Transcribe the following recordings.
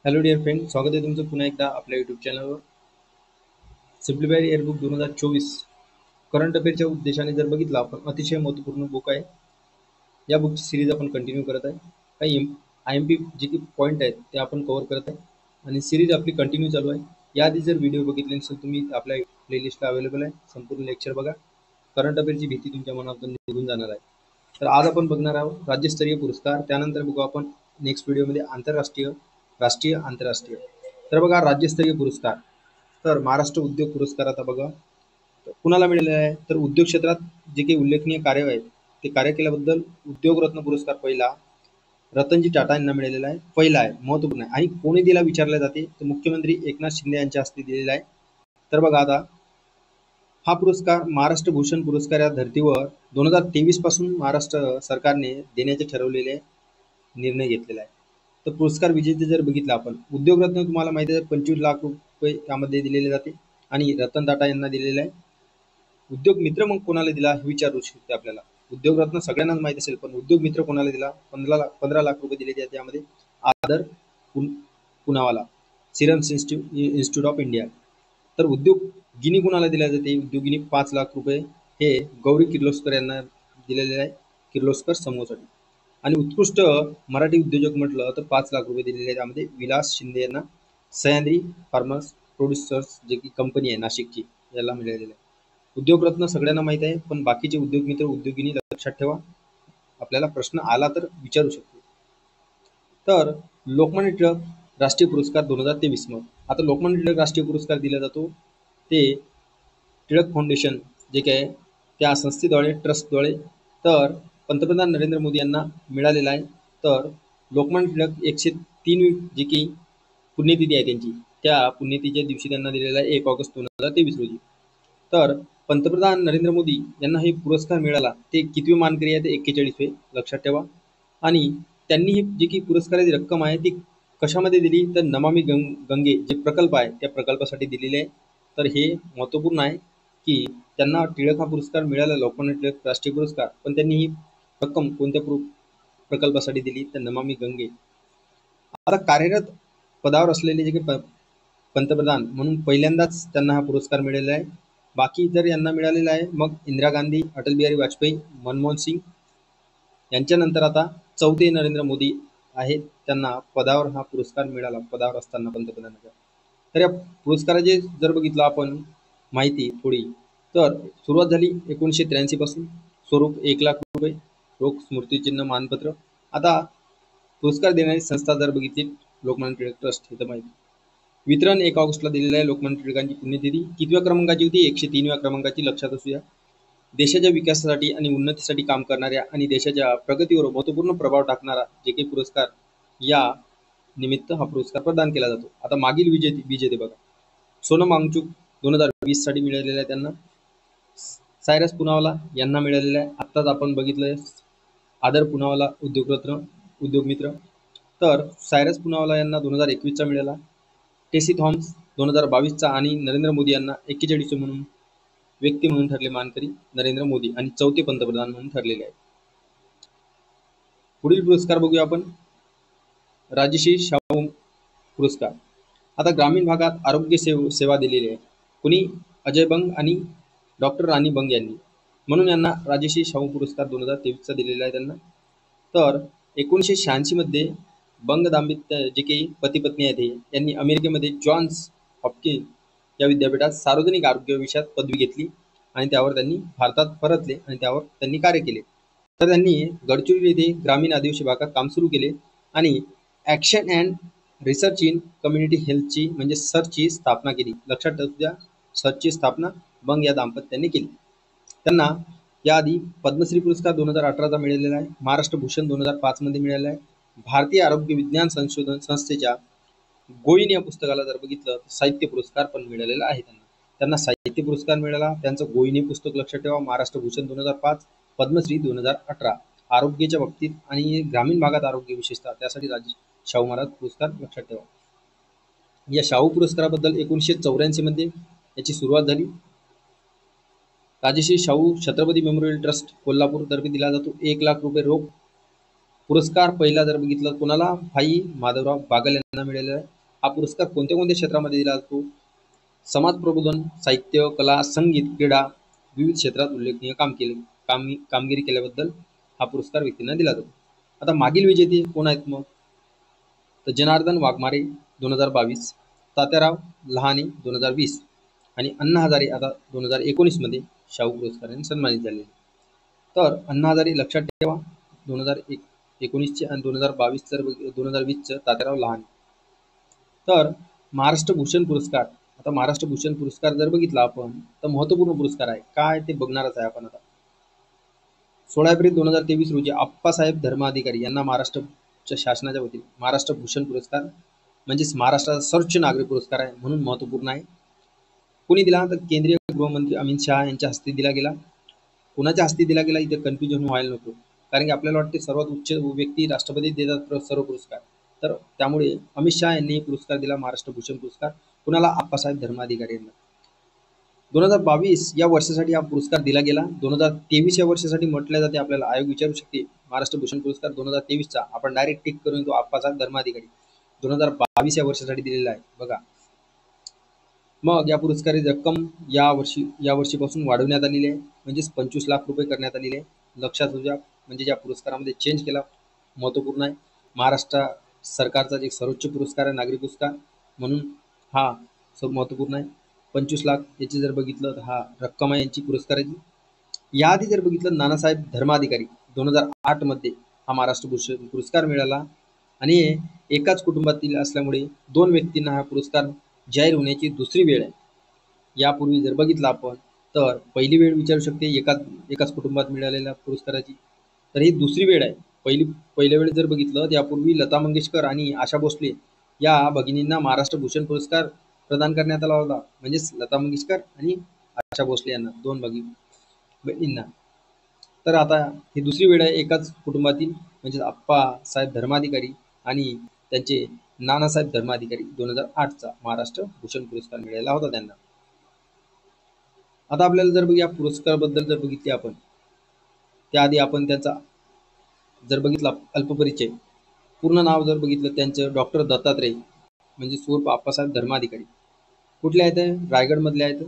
Hello dear friend, स्वागत आहे तुमचं पुन्हा एकदा आपल्या यूट्यूब चॅनलवर. सिम्प्लिफाईड एअरबुक 2024 करंट अफेअरच्या उद्देशाने जर बघितलं आपण, अतिशय महत्त्वपूर्ण बुक आहे. या बुकची सिरीज आपण कंटिन्यू करत आहे. काही IMP जे की पॉईंट आहेत ते आपण कव्हर करत आहे आणि सिरीज आपली कंटिन्यू चालू आहे. याआधी जर व्हिडिओ बघितले नसेल तुम्ही, आपल्या प्लेलिस्टला अवेलेबल आहे. संपूर्ण लेक्चर बघा. करंट अफेअरची भीती तुमच्या मनातून निघून जाणार आहे. तर आज आपण बघणार आहोत राज्यस्तरीय पुरस्कार. त्यानंतर बघू आपण नेक्स्ट व्हिडिओमध्ये आंतरराष्ट्रीय, राष्ट्रीय, आंतरराष्ट्रीय. तर बघा राज्यस्तरीय पुरस्कार. तर महाराष्ट्र उद्योग पुरस्कार आता बघा कुणाला मिळालेला आहे. तर उद्योग क्षेत्रात जे काही उल्लेखनीय कार्य आहे ते कार्य केल्याबद्दल उद्योगरत्न पुरस्कार पहिला रतनजी टाटा यांना मिळालेला आहे. पहिला आहे, महत्वपूर्ण आहे. आणि कोणी दिला विचारले जाते तर मुख्यमंत्री एकनाथ शिंदे यांच्या हस्ते दिलेला आहे. तर बघा आता हा पुरस्कार महाराष्ट्र भूषण पुरस्कार या धर्तीवर 2023 पासून महाराष्ट्र सरकारने देण्याचे ठरवलेले निर्णय घेतलेला आहे. तर पुरस्कार विजेते जर बघितलं आपण, उद्योगरत्न तुम्हाला माहिती आहे 25 लाख रुपये त्यामध्ये दिलेले जाते आणि रतन टाटा यांना दिलेला आहे. उद्योग मित्र मग कोणाला दिला हे विचारू शकते आपल्याला. उद्योगरत्न सगळ्यांनाच माहिती असेल, पण उद्योग मित्र कोणाला दिला? 15 लाख रुपये दिले जाते त्यामध्ये. Adar Poonawalla, serum institute of India. तर उद्योगिनी कोणाला दिल्या जाते? उद्योगिनी 5 लाख रुपये हे गौरी किर्लोस्कर यांना दिलेले आहे, किर्लोस्कर समूहासाठी. आणि उत्कृष्ट मराठी उद्योजक म्हटलं तर 5 लाख रुपये दिलेले आहेत त्यामध्ये विलास शिंदे यांना. सह्याद्री फार्मर्स प्रोड्युसर्स जे की कंपनी आहे नाशिकची, याला मिळालेलं आहे. उद्योगरत्न सगळ्यांना माहित आहे, पण बाकीचे उद्योग मित्र उद्योगिनी लक्षात ठेवा, आपल्याला प्रश्न आला तर विचारू शकतो. तर लोकमान्य टिळक राष्ट्रीय पुरस्कार 2023. मग आता लोकमान्य टिळक राष्ट्रीय पुरस्कार दिला जातो ते टिळक फाउंडेशन जे काय त्या संस्थेद्वारे, ट्रस्टद्वारे. तर पंतप्रधान नरेंद्र मोदी यांना मिळालेला आहे. तर लोकमान्य टिळक 103 जी की पुण्यतिथी आहे त्यांची, त्या पुण्यतिथीच्या दिवशी त्यांना दिलेला आहे 1 ऑगस्ट 2023 रोजी. तर पंतप्रधान नरेंद्र मोदी यांना हे पुरस्कार मिळाला ते कितवे मानकरी आहे? ते 41वे, लक्षात ठेवा. आणि त्यांनी ही जी की पुरस्काराची रक्कम आहे ती कशामध्ये दिली? तर नमामि गंगे जे प्रकल्प आहे त्या प्रकल्पासाठी दिलेले आहे. तर हे महत्त्वपूर्ण आहे की त्यांना टिळक हा पुरस्कार मिळाला, लोकमान्य टिळक राष्ट्रीय पुरस्कार, पण त्यांनी ही रक्कम कोणत्या प्रकल्पासाठी दिली? तर नमामि गंगे. आता कार्यरत पदावर असलेले जे काही पंतप्रधान म्हणून पहिल्यांदाच त्यांना हा पुरस्कार मिळालेला आहे. बाकी जर यांना मिळालेला आहे मग इंदिरा गांधी, अटल बिहारी वाजपेयी, मनमोहन सिंग यांच्यानंतर आता चौथे नरेंद्र मोदी आहेत, त्यांना पदावर हा पुरस्कार मिळाला, पदावर असताना पंतप्रधानाच्या. तर या पुरस्काराचे जर बघितलं आपण माहिती थोडी, तर सुरुवात झाली 1983 पासून. स्वरूप 1 लाख रुपये, रोख स्मृतिचिन्ह, मानपत्र. आता पुरस्कार देणारी संस्था जर बघितली, लोकमान्य टिळक ट्रस्ट, हे तर माहिती. वितरण 1 ऑगस्टला दिलेलं आहे. लोकमान्य टिळकांची पुण्यतिथी कितव्या क्रमांकाची होती? 103व्या क्रमांकाची, लक्षात असू द्या. देशाच्या विकासासाठी आणि उन्नतीसाठी काम करणाऱ्या आणि देशाच्या प्रगतीवर महत्त्वपूर्ण प्रभाव टाकणारा जे काही पुरस्कार, या निमित्त हा पुरस्कार प्रदान केला जातो. आता मागील विजेते बघा. सोनम वांगचुक 2020 साठी मिळालेला आहे त्यांना. सायरस पुनावाला यांना मिळालेला आहे. आत्ताच आपण बघितलंय आदर पुनावाला उद्योगरत्न, उद्योग मित्र. तर सायरस पुनावाला यांना 2021चा मिळाला. टेसी थॉमस 2022चा. आणि नरेंद्र मोदी यांना 41 म्हणून व्यक्ती म्हणून ठरले मानकरी नरेंद्र मोदी, आणि चौथे पंतप्रधान म्हणून ठरलेले आहेत. पुढील पुरस्कार बघूया आपण, राजश्री शाहू पुरस्कार. आता ग्रामीण भागात आरोग्य सेवा दिलेली आहे. कुणी? अजय बंग आणि डॉक्टर राणी बंग यांनी. म्हणून यांना राजश्री शाहू पुरस्कार 2023चा दिलेला आहे त्यांना. तर 1986 मध्ये बंग दाम्पत्य जे काही पती पत्नी आहेत यांनी अमेरिकेमध्ये जॉन्स हॉपकिन्स या विद्यापीठात सार्वजनिक आरोग्य विषयात पदवी घेतली आणि त्यावर त्यांनी भारतात परतले आणि त्यावर त्यांनी कार्य केले. तर त्यांनी गडचिरोली येथे ग्रामीण आदिवासी भागात काम सुरू केले आणि action and research in community हेल्थची म्हणजे सर्चची स्थापना केली. लक्षात ठेवू द्या, सर्चची स्थापना बंग या दाम्पत्याने केली. त्यांना याआधी पद्मश्री पुरस्कार 2018चा मिळालेला आहे. महाराष्ट्र भूषण 2005 मध्ये मिळालेला आहे. भारतीय आरोग्य विज्ञान संशोधन संस्थेच्या गोईन या पुस्तकाला जर बघितलं तर साहित्य पुरस्कार पण मिळालेला आहे त्यांना. त्यांना साहित्य पुरस्कार मिळाला. त्यांचं गोईन हे पुस्तक लक्षात ठेवा. महाराष्ट्र भूषण 2005, पद्मश्री 2018. आरोग्याच्या बाबतीत आणि ग्रामीण भागात आरोग्य विशेषतः त्यासाठी राजे शाहू महाराज पुरस्कार लक्षात ठेवा. या शाहू पुरस्काराबद्दल 1984 मध्ये याची सुरुवात झाली. राजश्री शाहू छत्रपती मेमोरियल ट्रस्ट कोल्हापूर तर्फे दिला जातो. 1 लाख रुपये रोख पुरस्कार पहिला जर बघितलं कोणाला, भाई माधवराव बागल यांना मिळालेला आहे. हा पुरस्कार कोणत्या कोणत्या क्षेत्रामध्ये दिला जातो? समाज प्रबोधन, साहित्य, कला, संगीत, क्रीडा, विविध क्षेत्रात उल्लेखनीय कामगिरी केल्याबद्दल हा पुरस्कार व्यक्तींना दिला जातो. आता मागील विजेते कोण आहेत मग? तर जनार्दन वाघमारे 2022, तात्याराव लहाने 2020 आणि अण्णा हजारे आता 2019 मध्ये शाहू पुरस्काराने सन्मानित झाले. तर अण्णा हजारे लक्षात ठेवा 2019चे आणि 2020चं तात्याराव लहाने. तर महाराष्ट्र भूषण पुरस्कार, आता महाराष्ट्र भूषण पुरस्कार जर बघितला आपण तर महत्वपूर्ण पुरस्कार आहे काय ते बघणारच आहे आपण. आता 16 एप्रिल 2023 रोजी आप्पासाहेब धर्माधिकारी यांना महाराष्ट्राच्या शासनाच्या वतीने महाराष्ट्र भूषण पुरस्कार म्हणजेच महाराष्ट्राचा सर्वोच्च नागरी पुरस्कार आहे म्हणून महत्वपूर्ण आहे. कोणी दिला? तर केंद्रीय गृहमंत्री अमित शहा यांच्या हस्ते दिला गेला. कोणाच्या हस्ते दिला गेला इथे कन्फ्युजन व्हायला नको, कारण की आपल्याला वाटते सर्वात उच्च व्यक्ती राष्ट्रपती देतात सर्व पुरस्कार. तर त्यामुळे अमित शहा यांनी पुरस्कार दिला महाराष्ट्र भूषण पुरस्कार कुणाला? आप्पासाहेब धर्माधिकारी यांना. 2022 या वर्षासाठी हा पुरस्कार दिला गेला. 2023 या वर्षासाठी म्हटल्या जाते. आपल्याला आयोग विचारू शकते महाराष्ट्र भूषण पुरस्कार 2023चा आपण डायरेक्ट टिक करून तो आप्पासाहेब धर्माधिकारी 2022 या वर्षासाठी दिलेला आहे बघा. मग या पुरस्काराची रक्कम या वर्षीपासून वाढवण्यात आलेली आहे, म्हणजेच 25 लाख रुपये करण्यात आलेले आहे. लक्षात घ्या, म्हणजे ज्या पुरस्कारामध्ये चेंज केला महत्वपूर्ण आहे. महाराष्ट्र सरकारचा एक सर्वोच्च पुरस्कार आहे नागरी पुरस्कार म्हणून हा महत्वपूर्ण आहे. 25 लाख याची जर बघितलं तर हा रक्कम आहे यांची पुरस्काराची. याआधी जर बघितलं नानासाहेब धर्माधिकारी 2008 मध्ये हा महाराष्ट्र भूषण पुरस्कार मिळाला आणि एकाच कुटुंबातील असल्यामुळे 2 व्यक्तींना हा पुरस्कार जाहीर होण्याची दुसरी वेळ आहे. यापूर्वी जर बघितलं आपण तर पहिली वेळ विचारू शकते एकाच कुटुंबात मिळालेल्या पुरस्काराची, तर ही दुसरी वेळ आहे. पहिल्या वेळेस जर बघितलं तर यापूर्वी लता मंगेशकर आणि आशा भोसले या भगिनींना महाराष्ट्र भूषण पुरस्कार प्रदान करण्यात आला होता, म्हणजेच लता मंगेशकर आणि आशा भोसले यांना 2 बहिणींना. तर आता ही दुसरी वेळ आहे एकाच कुटुंबातील, म्हणजे आप्पासाहेब धर्माधिकारी आणि त्यांचे नानासाहेब धर्माधिकारी 2008चा महाराष्ट्र भूषण पुरस्कार मिळाला होता त्यांना. आता आपल्याला जर या पुरस्काराबद्दल जर बघितले आपण त्याआधी आपण त्यांचा जर बघितला अल्पपरिचय, पूर्ण नाव जर बघितलं त्यांचं डॉक्टर दत्तात्रय म्हणजे उर्फ आप्पासाहेब धर्माधिकारी. कुठले आहेत? रायगडमधले आहेत.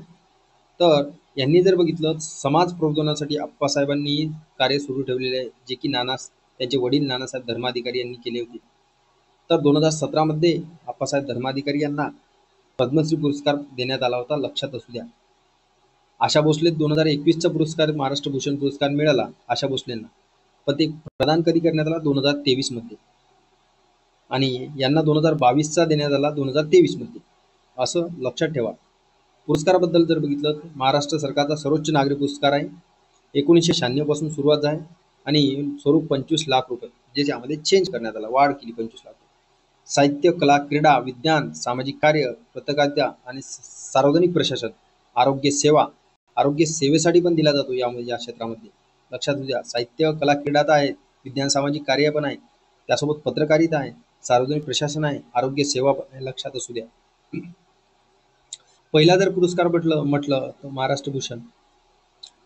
तर यांनी जर बघितलं समाज प्रबोधनासाठी आप्पासाहेबांनी कार्य सुरू ठेवलेले आहे, जे की त्यांचे वडील नानासाहेब धर्माधिकारी यांनी केले होते. तर 2017 मध्ये आप्पासाहेब धर्माधिकारी यांना पद्मश्री पुरस्कार देण्यात आला होता, लक्षात असू द्या. आशा भोसले 2021चा पुरस्कार महाराष्ट्र भूषण पुरस्कार मिळाला आशा भोसलेंना, पण ते प्रदान कधी करण्यात आला? 2023 मध्ये, आणि यांना 2022चा देण्यात आला 2023 मध्ये, असं लक्षात ठेवा. पुरस्काराबद्दल जर बघितलं तर महाराष्ट्र सरकारचा सर्वोच्च नागरी पुरस्कार आहे. 1996 पासून सुरुवात आहे आणि स्वरूप 25 लाख रुपये, जे यामध्ये चेंज करण्यात आला, वाढ केली 25 लाख. साहित्य, कला, क्रीडा, विज्ञान, सामाजिक कार्य, पत्रकारिता आणि सार्वजनिक प्रशासन, आरोग्य सेवेसाठी पण दिला जातो या क्षेत्रामध्ये. लक्षात घ्या, साहित्य, कला, क्रीडा तर आहे, विज्ञान सामाजिक कार्य पण आहे, त्यासोबत पत्रकारिता आहे, सार्वजनिक प्रशासन आहे, आरोग्य सेवा पण आहे, लक्षात असू द्या. पहिला जर पुरस्कार म्हटलं तर महाराष्ट्र भूषण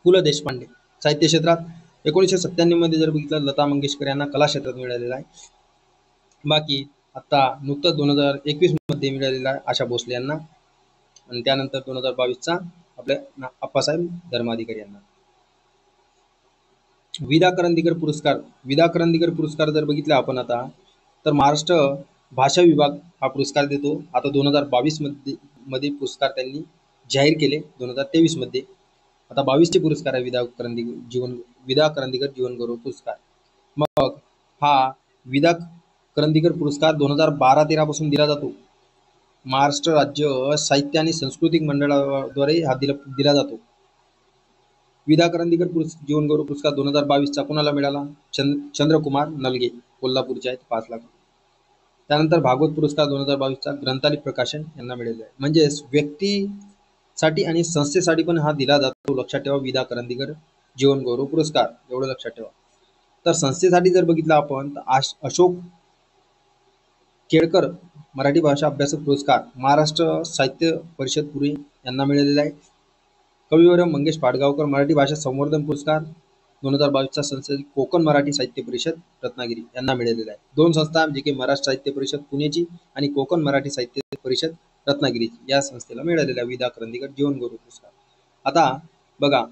पु ल देशपांडे साहित्य क्षेत्रात 1997 मध्ये जर बघितलं लता मंगेशकर यांना कला क्षेत्रात मिळालेला आहे. बाकी आता नुकतंच 2021 मध्ये मिळालेला आहे आशा भोसले यांना, आणि त्यानंतर 2022चा आपल्या आप्पासाहेब धर्माधिकारी यांना. विदा करंदीकर पुरस्कार जर बघितला आपण आता तर महाराष्ट्र भाषा विभाग हा पुरस्कार देतो. आता 2022 मध्ये पुरस्कार त्यांनी जाहीर केले 2023 मध्ये. आता 22चे पुरस्कार आहे विदा करंदीकर जीवन गौरव पुरस्कार. मग हा विदा करंदीकर पुरस्कार 2012-13 पासून दिला जातो. महाराष्ट्र राज्य साहित्य आणि सांस्कृतिक मंडळाद्वारे हा दिला जातो. विदा करंदीकर जीवन गौरव पुरस्कार 2022चा कोणाला मिळाला? चंद्रकुमार नलगे, कोल्हापूरचे आहेत, 5 लाख. त्यानंतर भागवत पुरस्कार 2022चा ग्रंथाली प्रकाशन यांना मिळालेला आहे. म्हणजे व्यक्तीसाठी आणि संस्थेसाठी पण हा दिला जातो, लक्षात ठेवा. विदा करंदीकर जीवन गौरव पुरस्कार एवढं लक्षात ठेवा. तर संस्थेसाठी जर बघितलं आपण तर अशोक केळकर मराठी भाषा अभ्यासक पुरस्कार महाराष्ट्र साहित्य परिषद पुणे यांना मिळालेला आहे. कविवर्य मंगेश पाडगावकर मराठी भाषा संवर्धन पुरस्कार 2022चा संस्थेचा कोकण मराठी साहित्य परिषद रत्नागिरी यांना मिळालेला आहे. दोन संस्था जे की महाराष्ट्र साहित्य परिषद पुणेची आणि कोकण मराठी साहित्य परिषद रत्नागिरीची या संस्थेला मिळालेला विदा करंदीकर जीवनगौरव पुरस्कार. आता बघा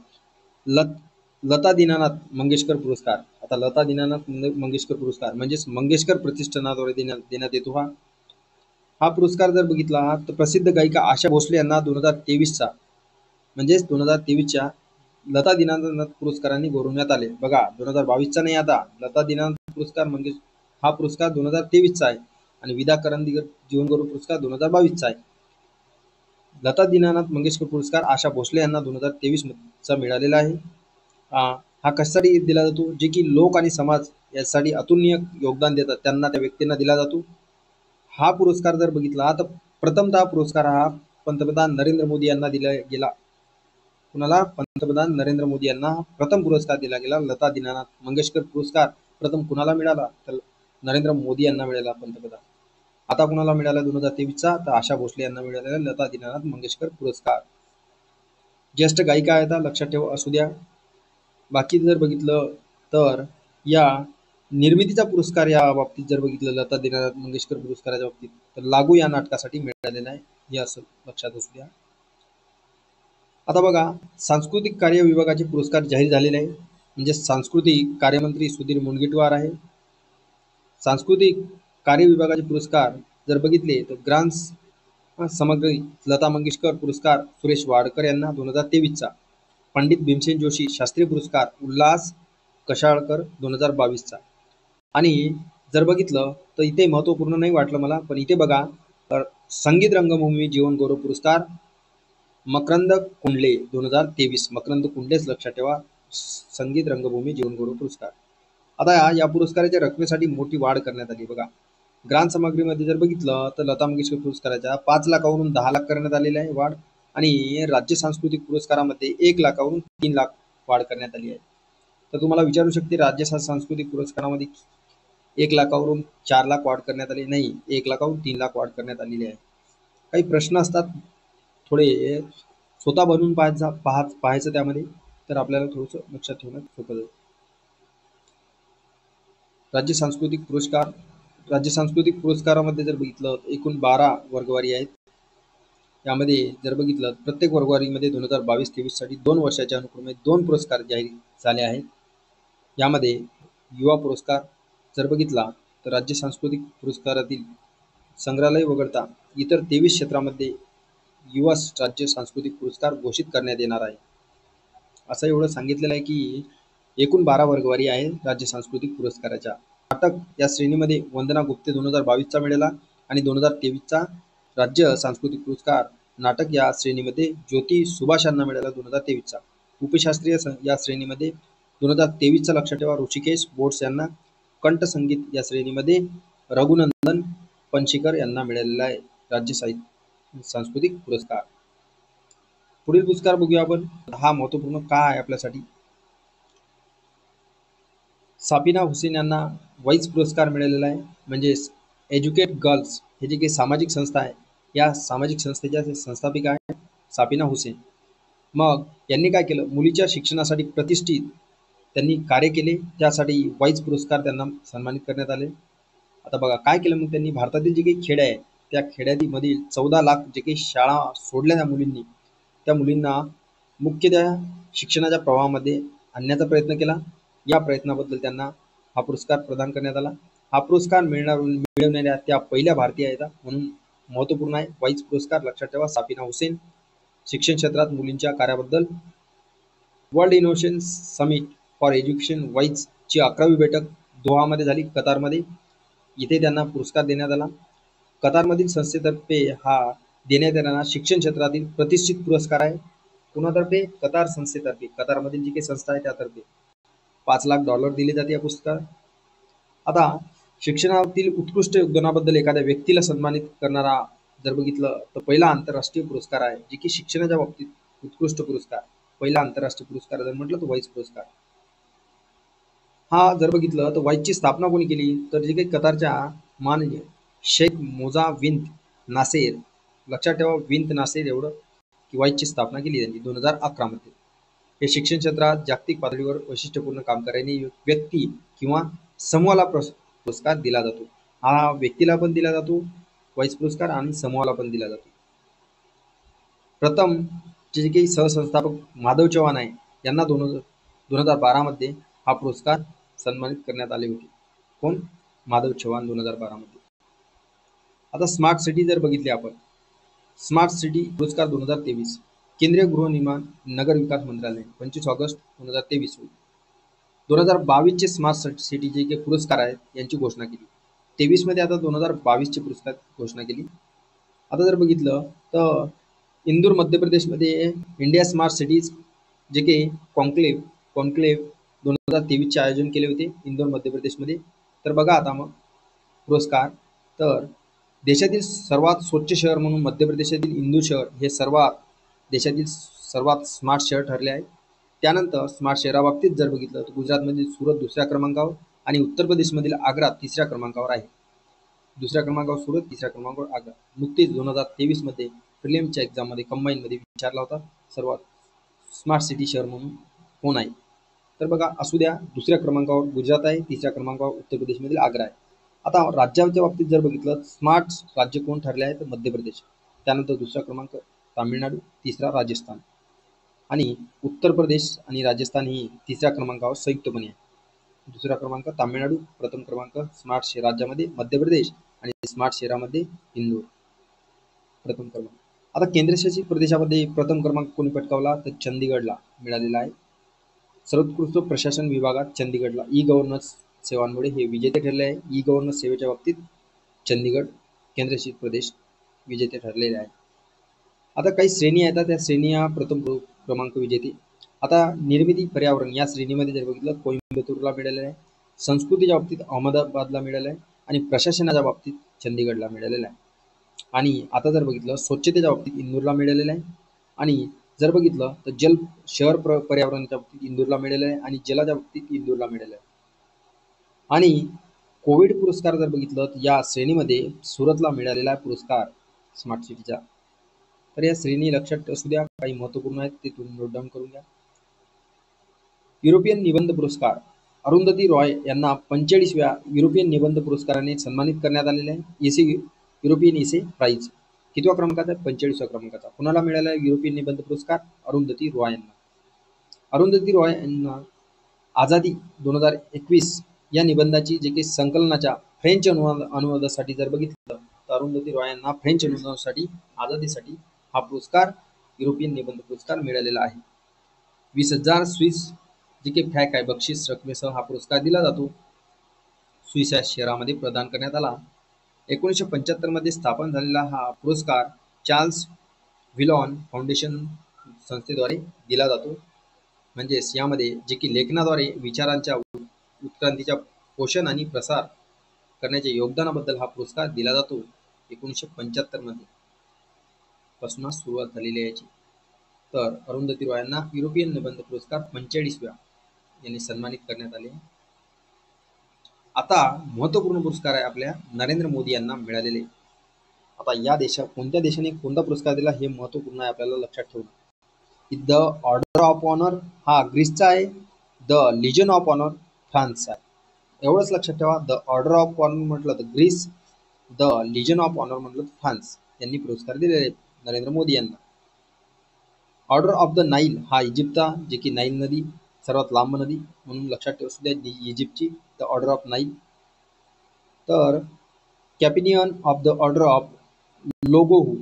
लता दीनानाथ मंगेशकर पुरस्कार. आता लता दीनानाथ मंगेशकर पुरस्कार म्हणजेच मंगेशकर प्रतिष्ठानाद्वारे देण्यात येतो. हा पुरस्कार जर बघितला तर प्रसिद्ध गायिका आशा भोसले यांना 2023चा म्हणजेच 2023च्या लता दीनानाथ पुरस्कारांनी गौरवण्यात आले. बघा 2022चा नाही, आता लता दीनानाथ पुरस्कार म्हणजे हा पुरस्कार 2023चा आहे आणि विदा करंदीकर जीवनगौरव पुरस्कार 2022चा आहे. लता दीनानाथ मंगेशकर पुरस्कार आशा भोसले यांना 2023चा मिळालेला आहे. हा कशासाठी दिला जातो? जे की लोक आणि समाज यासाठी अतुलनीय योगदान देतात त्यांना, त्या व्यक्तींना दिला जातो. हा पुरस्कार जर बघितला तर प्रथमतः पुरस्कार हा पंतप्रधान नरेंद्र मोदी यांना दिला गेला. कुणाला? पंतप्रधान नरेंद्र मोदी यांना प्रथम पुरस्कार दिला गेला. लता दीनानाथ मंगेशकर पुरस्कार प्रथम कुणाला मिळाला? तर नरेंद्र मोदी यांना मिळाला पंतप्रधान. आता कुणाला मिळाला 2023चा? तर आशा भोसले यांना मिळालेला लता दीनानाथ मंगेशकर पुरस्कार. ज्येष्ठ गायिका आहेत लक्षात ठेवा, असू द्या. बाकी जर बघितलं तर या निर्मितीचा पुरस्कार या बाबतीत जर बघितलं लता दीनानाथ मंगेशकर पुरस्काराच्या बाबतीत तर लागू या नाटकासाठी मिळालेला आहे, हे असं लक्षात असू द्या. आता बघा सांस्कृतिक कार्य विभागाचे पुरस्कार जाहीर झालेले आहे. म्हणजे सांस्कृतिक कार्यमंत्री सुधीर मुनगंटीवार आहे. सांस्कृतिक कार्य विभागाचे पुरस्कार जर बघितले तर ग्रांस समग्री लता मंगेशकर पुरस्कार सुरेश वाडकर यांना 2023चा. पंडित भीमसेन जोशी शास्त्रीय पुरस्कार उल्हास कशाळकर 2022चा. आणि जर बघितलं तर इथे महत्त्वपूर्ण नाही वाटलं मला, पण इथे बघा संगीत रंगभूमी जीवन गौरव पुरस्कार मकरंद कुंडले 2023. मकरंद कुंडलेच लक्षात ठेवा, संगीत रंगभूमी जीवन गौरव पुरस्कार. आता या पुरस्काराच्या रकमेसाठी मोठी वाढ करण्यात आली. बघा ग्रांथ सामग्रीमध्ये जर बघितलं तर लता मंगेशकर पुरस्काराच्या 5 लाखावरून 10 लाख करण्यात आलेले आहे वाढ, आणि राज्य सांस्कृतिक पुरस्कारामध्ये 1 लाखावरून 3 लाख वाढ करण्यात आली आहे. तर तुम्हाला विचारू शकते राज्य सांस्कृतिक पुरस्कारामध्ये 1 लाखावरून 4 लाख वाढ करण्यात आली नाही, 1 लाखावरून 3 लाख वाढ करण्यात आलेली आहे. काही प्रश्न असतात थोडे स्वतः बनवून पाहायचं त्यामध्ये, तर आपल्याला थोडंसं लक्षात ठेवणं सोपं जाईल. राज्य सांस्कृतिक पुरस्कारामध्ये जर बघितलं एकूण 12 वर्गवारी आहेत. यामध्ये जर बघितलं प्रत्येक वर्गवारीमध्ये 2022-23 साठी 2 वर्षाच्या अनुक्रमे 2 पुरस्कार जाहीर झाले आहेत. यामध्ये युवा पुरस्कार जर बघितला तर राज्य सांस्कृतिक पुरस्कारातील संग्रहालय वगळता इतर 23 क्षेत्रामध्ये युवा राज्य सांस्कृतिक पुरस्कार घोषित करण्यात येणार आहे. असं एवढं सांगितलेलं आहे की एकूण 12 वर्गवारी आहे राज्य सांस्कृतिक पुरस्काराच्या. नाटक या श्रेणीमध्ये वंदना गुप्ते 2022चा मिळाला आणि 2023चा राज्य सांस्कृतिक पुरस्कार नाटक या श्रेणीमध्ये ज्योती सुभाष यांना मिळाला 2023चा. उपशास्त्रीय या श्रेणीमध्ये 2023चा लक्षात ठेवा ऋषिकेश बोट्स यांना. कंठसंगीत या श्रेणीमध्ये रघुनंदन पनशीकर यांना मिळालेला आहे राज्य सांस्कृतिक पुरस्कार. पुढील पुरस्कार बघूया आपण, हा महत्वपूर्ण का आहे आपल्यासाठी. साबिना हुसेन यांना वाईज पुरस्कार मिळालेला आहे. म्हणजे एज्युकेट गर्ल्स हे जे काही सामाजिक संस्था आहे, या सामाजिक संस्थेच्या संस्थापिका आहे साबिना हुसेन. मग यांनी काय केलं, मुलीच्या शिक्षणासाठी प्रतिष्ठित त्यांनी कार्य केले, त्यासाठी वाईज पुरस्कार त्यांना सन्मानित करण्यात आले. आता बघा काय केलं मग त्यांनी, भारतातील जे काही खेड्या आहे त्या खेड्यामधील 14 लाख जे काही शाळा सोडल्या त्या मुलींनी, त्या मुलींना मुख्य त्या शिक्षणाच्या प्रवाहामध्ये आणण्याचा प्रयत्न केला. या प्रयत्नाबद्दल त्यांना हा पुरस्कार प्रदान करण्यात आला. हा पुरस्कार मिळवणाऱ्या त्या पहिल्या भारतीय आहेत, म्हणून महत्वपूर्ण आहे. वाईज पुरस्कार लक्षात ठेवा साबिना हुसेन. शिक्षण क्षेत्रात मुलींच्या कार्याबद्दल world innovation summit for education wise ची 11वी बैठक दोहामध्ये झाली, कतारमध्ये. इथे त्यांना पुरस्कार देण्यात आला. कतारमधील संस्थेतर्फे हा देण्यात येणारा शिक्षण क्षेत्रातील प्रतिष्ठित पुरस्कार आहे. कुणातर्फे? कतार संस्थेतर्फे, कतारमधील जी काही संस्था आहे त्यातर्फे $5 लाख दिले जाते या पुरस्कार. आता शिक्षणातील उत्कृष्ट योगदानाबद्दल एखाद्या व्यक्तीला सन्मानित करणारा जर बघितलं तर पहिला आंतरराष्ट्रीय पुरस्कार आहे, जे की शिक्षणाच्या बाबतीत उत्कृष्ट पुरस्कार. पहिला आंतरराष्ट्रीय पुरस्कार जर म्हटलं तर वाईज पुरस्कार. हा जर बघितलं तर वाईजची स्थापना कोणी केली, तर जे काही कतारच्या माननीय शेख मोजा विंत नासेर, लक्षात ठेवा विंत नासेर एवढं, की वाईजची स्थापना केली त्यांनी 2011 मध्ये. हे शिक्षण क्षेत्रात जागतिक पातळीवर वैशिष्ट्यपूर्ण काम करणारी व्यक्ती किंवा समूहाला पुरस्कार दिला जातो. हा व्यक्तीला पण दिला जातो वाईस पुरस्कार आणि समूहाला पण दिला जातो. प्रथम जे काही सहसंस्थापक माधव चव्हाण आहे यांना 2012 मध्ये हा पुरस्कार सन्मानित करण्यात आले होते. कोण? माधव चव्हाण 2012 मध्ये. आता स्मार्ट सिटी जर बघितली आपण, स्मार्ट सिटी पुरस्कार 2023 केंद्रीय गृहनिर्माण नगर विकास मंत्रालय 25 ऑगस्ट 2023 होईल. 2022 चे स्मार्ट सिटी जे काही पुरस्कार आहेत यांची घोषणा केली. 23 मध्ये आता 2022 चे पुरस्कार घोषणा केली. आता जर बघितलं तर इंदूर मध्य प्रदेशमध्ये इंडिया स्मार्ट सिटीज जे काही कॉन्क्लेव्ह 2023 चे आयोजन केले होते इंदोर मध्य प्रदेशमध्ये. तर बघा आता मग पुरस्कार, तर देशातील सर्वात स्वच्छ शहर म्हणून मध्य प्रदेशातील इंदूर शहर हे देशातील सर्वात स्मार्ट शहर ठरले आहे. त्यानंतर स्मार्ट शहराबाबतीत जर बघितलं तर गुजरातमधील सुरत दुसऱ्या क्रमांकावर आणि उत्तर प्रदेशमधील आग्रा तिसऱ्या क्रमांकावर आहे. दुसऱ्या क्रमांकावर सुरत, तिसऱ्या क्रमांकावर आग्रा. नुकतीच 2023 मध्ये प्रिलिमच्या एक्झाममध्ये कंबाईनमध्ये विचारला होता सर्वात स्मार्ट सिटी शहर म्हणून कोण आहे. तर बघा असू द्या, दुसऱ्या क्रमांकावर गुजरात आहे, तिसऱ्या क्रमांकावर उत्तर प्रदेशमधील आग्रा आहे. आता राज्याच्या बाबतीत जर बघितलं स्मार्ट राज्य कोण ठरले आहे तर मध्य प्रदेश, त्यानंतर दुसरा क्रमांक तामिळनाडू, तिसरा राजस्थान आणि उत्तर प्रदेश आणि राजस्थान ही तिसऱ्या क्रमांकावर संयुक्तपणे आहे. दुसरा क्रमांक तामिळनाडू, प्रथम क्रमांक स्मार्ट राज्यामध्ये मध्य प्रदेश आणि स्मार्ट शहरामध्ये इंदूर प्रथम क्रमांक. आता केंद्रशासित प्रदेशामध्ये प्रथम क्रमांक कोणी पटकावला तर चंदीगडला मिळालेला आहे. सर्वोत्कृष्ट प्रशासन विभागात चंदीगडला ई गव्हर्नन्स सेवांमुळे हे विजेते ठरले आहे. ई गव्हर्नन्स सेवेच्या बाबतीत चंदीगड केंद्रशासित प्रदेश विजेते ठरलेले आहे. आता काही श्रेणी आहेत, त्या श्रेणी प्रथम क्रमांक विजेते. आता निर्मिती पर्यावरण या श्रेणीमध्ये जर बघितलं कोइंबतूरला मिळालेलं आहे, संस्कृतीच्या बाबतीत अहमदाबादला मिळालेलं आहे आणि प्रशासनाच्या बाबतीत चंदीगडला मिळालेलं आहे. आणि आता जर बघितलं स्वच्छतेच्या बाबतीत इंदूरला मिळालेलं आहे आणि जर बघितलं तर शहर पर्यावरणाच्या बाबतीत इंदूरला मिळालेलं आहे आणि जलाच्या बाबतीत इंदूरला मिळालेलं आहे. आणि कोविड पुरस्कार जर बघितलं तर या श्रेणीमध्ये सुरतला मिळालेला आहे पुरस्कार स्मार्ट सिटीचा. तर या श्रेणी लक्षात असू द्या, काही महत्वपूर्ण आहेत ते तुम्ही नोट डाऊन करून घ्या. युरोपियन निबंध पुरस्कार अरुंधती रॉय यांना 45व्या युरोपियन निबंध पुरस्काराने सन्मानित करण्यात आलेले आहे. युरोपियन इसे प्राइज कितव्या क्रमांकाचा? 45व्या क्रमांकाचा. कुणाला मिळाला युरोपियन निबंध पुरस्कार? अरुंधती रॉय यांना. अरुंधती रॉय यांना आझादी 2021 या निबंधाची जे काही संकलनाच्या फ्रेंच अनुवादासाठी जर बघितलं तर अरुंधती रॉय यांना फ्रेंच अनुवादासाठी आझादीसाठी हा पुरस्कार युरोपियन निबंध पुरस्कार मिळालेला आहे. 20,000 स्विस जे काही फ्रँक आहे बक्षीस रकमेसह हा पुरस्कार दिला जातो. स्विस या शहरामध्ये प्रदान करण्यात आला. 1975 मध्ये स्थापन झालेला हा पुरस्कार चार्ल्स व्हिलॉन फाउंडेशन संस्थेद्वारे दिला जातो. म्हणजेच यामध्ये जे की लेखनाद्वारे विचारांच्या उत्क्रांतीच्या पोषण आणि प्रसार करण्याच्या योगदानाबद्दल हा पुरस्कार दिला जातो. 1975 मध्ये पासून सुरुवात झालेली आहे याची. तर अरुंधती रॉय यांना युरोपियन निबंध पुरस्कार 45व्या यांनी सन्मानित करण्यात आले. आता महत्वपूर्ण पुरस्कार आहे आपल्या नरेंद्र मोदी यांना मिळालेले. आता या कोणत्या देशाने कोणता पुरस्कार दिला हे महत्वपूर्ण आहे आपल्याला लक्षात ठेवणं. द ऑर्डर ऑफ ऑनर हा ग्रीसचा आहे, द लिजन ऑफ ऑनर फ्रान्सचा आहे. एवढंच लक्षात ठेवा. द ऑर्डर ऑफ ऑनर म्हटलं तर Greece, the legion of honour म्हटलं तर फ्रान्स यांनी पुरस्कार दिलेले आहेत नरेंद्र मोदी यांना. ऑर्डर ऑफ द नाईल हा इजिप्तचा जे की नाईल नदी सर्वात लांब नदी म्हणून लक्षात ठेवू द्या इजिप्तची द ऑर्डर ऑफ नाईल. तर companion of the order of Logohu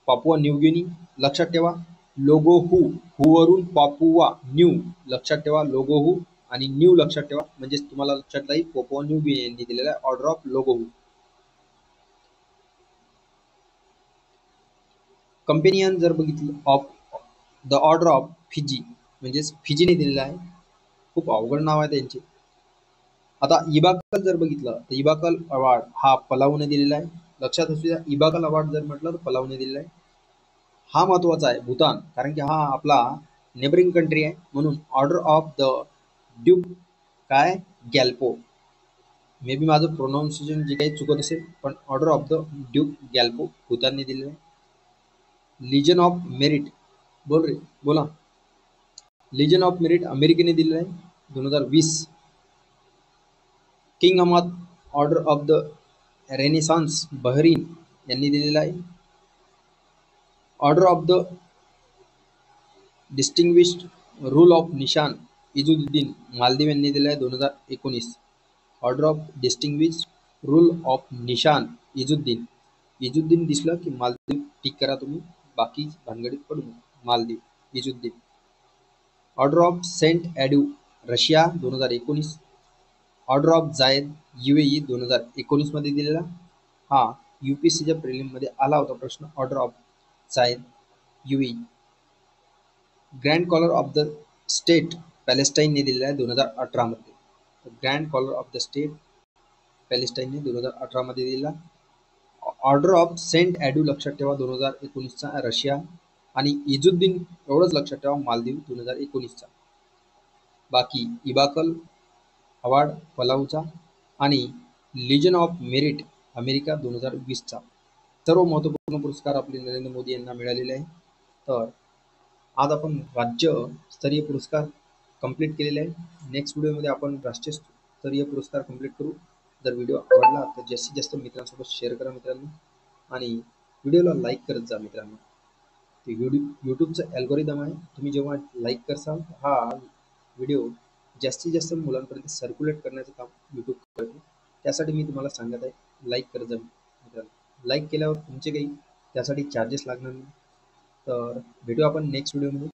Papua New Guinea लक्षात ठेवा. लोगोहू वरून पापुआ न्यू लक्षात ठेवा. लोगोहू आणि न्यू लक्षात ठेवा म्हणजे तुम्हाला लक्षात राहील पापुआ न्यू गिनी यांनी दिलेला आहे ऑर्डर ऑफ लोगोहू. कंपेनियन जर बघितलं of the order of Fiji म्हणजेच फिजीने दिलेला आहे. खूप अवघड नाव आहे त्यांचे. आता इबाकल जर बघितलं तर इबाकल अवॉर्ड हा पलावने दिलेला आहे. लक्षात असू द्या इबाकल अवॉर्ड जर म्हटलं तर पलावने दिलेला आहे. हा महत्वाचा आहे भूतान, कारण की हा आपला नेबरिंग कंट्री आहे म्हणून ऑर्डर ऑफ द ड्यूक काय गॅल्पो. मे बी माझं प्रोनाऊन्सिएशन जे काही चुकत असेल पण ऑर्डर ऑफ द ड्यूक गॅल्पो भूतानने दिलेलं आहे. लिजन ऑफ मेरिट बोला. लिजन ऑफ मेरिट अमेरिकेने दिलेला आहे 2020. King Hamad order of the renaissance Bahrain यांनी दिलेला आहे. Order of the distinguished rule of Nishan Izzuddin Maldives यांनी दिला आहे 2019. Order of distinguished rule of Nishan Izzuddin. Izzuddin दिसलं की मालदीव टिक करा तुम्ही, बाकी भानगडीत पडू नका. Maldives Izzuddeen. Order of saint ॲड्यू Russia 2019. Order of Zayed UAE 2019 मध्ये दिलेला. हा UPSCच्या प्रिलिममध्ये आला होता प्रश्न. Order of Zayed UAE. Grand collar of the state पॅलेस्टाईनने दिलेला आहे 2018 मध्ये. Grand collar of the state पॅलेस्टाईनने 2018 मध्ये दिला. ऑर्डर ऑफ सेंट ॲड्यू लक्षात ठेवा 2019चा रशिया, आणि इजुद्दीन एवढंच लक्षात ठेवा मालदीव 2019चा. बाकी इबाकल अवॉर्ड पलाऊचा आणि लिजन ऑफ मेरिट अमेरिका 2020चा सर्व महत्त्वपूर्ण पुरस्कार आपले नरेंद्र मोदी यांना मिळालेले आहे. तर आज आपण राज्यस्तरीय पुरस्कार कंप्लीट केलेले आहे. नेक्स्ट व्हिडिओमध्ये आपण राष्ट्रीय स्तरीय पुरस्कार कंप्लीट करू. जर व्हिडिओ आवडला तर जास्तीत जास्त मित्रांसोबत शेअर करा मित्रांनो, आणि व्हिडिओला लाईक करत जा मित्रांनो. ते यूट्यूबचं ॲल्गोरिदम आहे, तुम्ही जेव्हा लाईक करसाल हा व्हिडिओ जास्तीत जास्त मुलांपर्यंत सर्क्युलेट करण्याचं काम यूट्यूब करते. त्यासाठी मी तुम्हाला सांगत आहे, लाईक करत जा मित्रांनो. लाईक केल्यावर तुमचे काही त्यासाठी चार्जेस लागणार नाही. तर भेटू आपण नेक्स्ट व्हिडिओमध्ये.